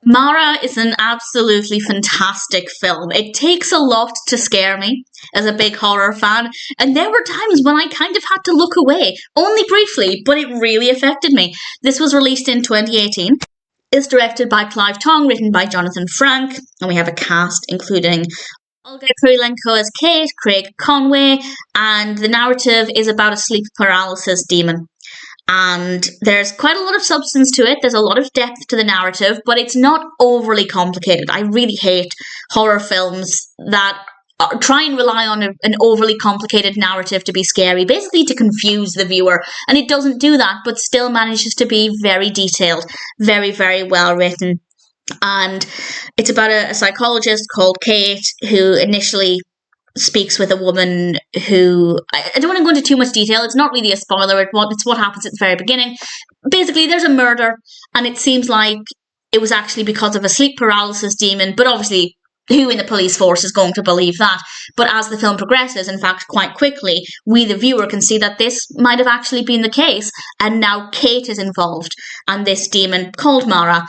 Mara is an absolutely fantastic film. It takes a lot to scare me as a big horror fan, and there were times when I kind of had to look away, only briefly, but it really affected me. This was released in 2018. It's directed by Clive Tonge, written by Jonathan Frank, and we have a cast including Olga Kurylenko as Kate, Craig Conway, and the narrative is about a sleep paralysis demon. And there's quite a lot of substance to it. There's a lot of depth to the narrative, but it's not overly complicated. I really hate horror films that try and rely on an overly complicated narrative to be scary, basically to confuse the viewer. And it doesn't do that, but still manages to be very detailed, very, very well written. And it's about a psychologist called Kate who initially speaks with a woman who, I don't want to go into too much detail, it's not really a spoiler, it's what happens at the very beginning. Basically, there's a murder, and it seems like it was actually because of a sleep paralysis demon, but obviously, who in the police force is going to believe that? But as the film progresses, in fact, quite quickly, we, the viewer, can see that this might have actually been the case, and now Kate is involved, and this demon called Mara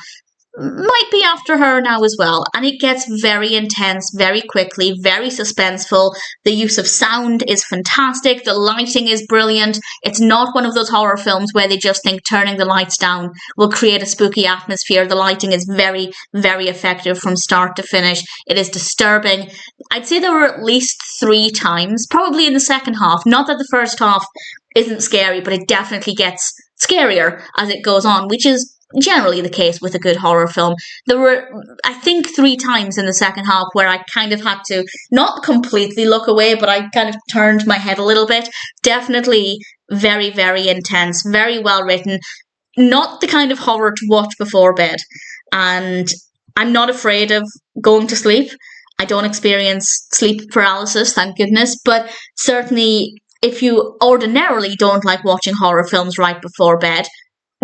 might be after her now as well. And it gets very intense very quickly, very suspenseful. The use of sound is fantastic. The lighting is brilliant. It's not one of those horror films where they just think turning the lights down will create a spooky atmosphere. The lighting is very, very effective from start to finish. It is disturbing. I'd say there were at least 3 times, probably in the second half. Not that the first half isn't scary, but it definitely gets scarier as it goes on, which is generally the case with a good horror film. There were, I think, 3 times in the second half where I kind of had to not completely look away, but I kind of turned my head a little bit. Definitely very, very intense, very well written. Not the kind of horror to watch before bed. And I'm not afraid of going to sleep. I don't experience sleep paralysis, thank goodness, but certainly if you ordinarily don't like watching horror films right before bed,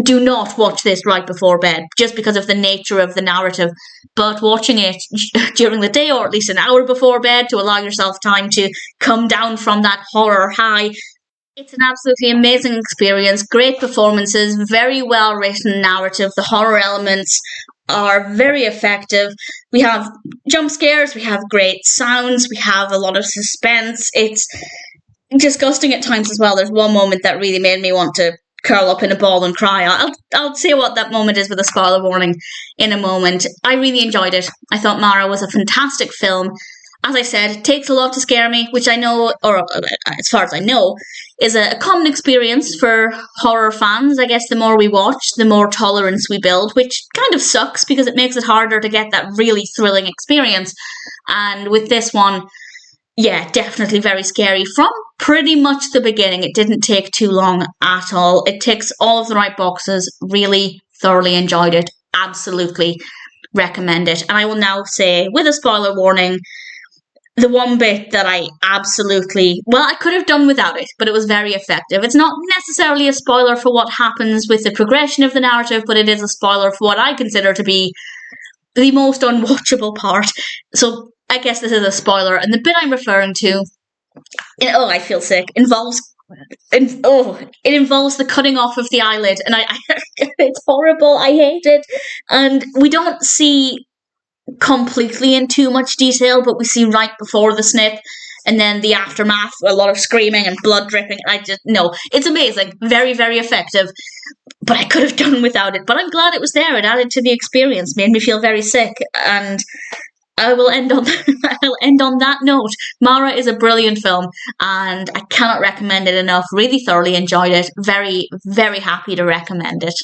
do not watch this right before bed, just because of the nature of the narrative. But watching it during the day, or at least an hour before bed, to allow yourself time to come down from that horror high, it's an absolutely amazing experience. Great performances, very well written narrative. The horror elements are very effective. We have jump scares, we have great sounds, we have a lot of suspense. It's disgusting at times as well. There's one moment that really made me want to curl up in a ball and cry. I'll say what that moment is with a spoiler warning in a moment. I really enjoyed it. I thought Mara was a fantastic film. As I said, it takes a lot to scare me, which I know, or as far as I know, is a common experience for horror fans. I guess the more we watch, the more tolerance we build, which kind of sucks because it makes it harder to get that really thrilling experience. And with this one, yeah, definitely very scary from pretty much the beginning. It didn't take too long at all. It ticks all of the right boxes. Really thoroughly enjoyed it. Absolutely recommend it. And I will now say, with a spoiler warning, the one bit that I absolutely, well, I could have done without it, but it was very effective. It's not necessarily a spoiler for what happens with the progression of the narrative, but it is a spoiler for what I consider to be the most unwatchable part. So I guess this is a spoiler, and the bit I'm referring to, I feel sick, it involves the cutting off of the eyelid, and I it's horrible, I hate it, and we don't see completely in too much detail, but we see right before the snip, and then the aftermath, a lot of screaming and blood dripping. It's amazing, very, very effective, but I could have done without it, but I'm glad it was there. It added to the experience, made me feel very sick, and I will end on I'll end on that note. Mara is a brilliant film, and I cannot recommend it enough. Really thoroughly enjoyed it. Very, very happy to recommend it.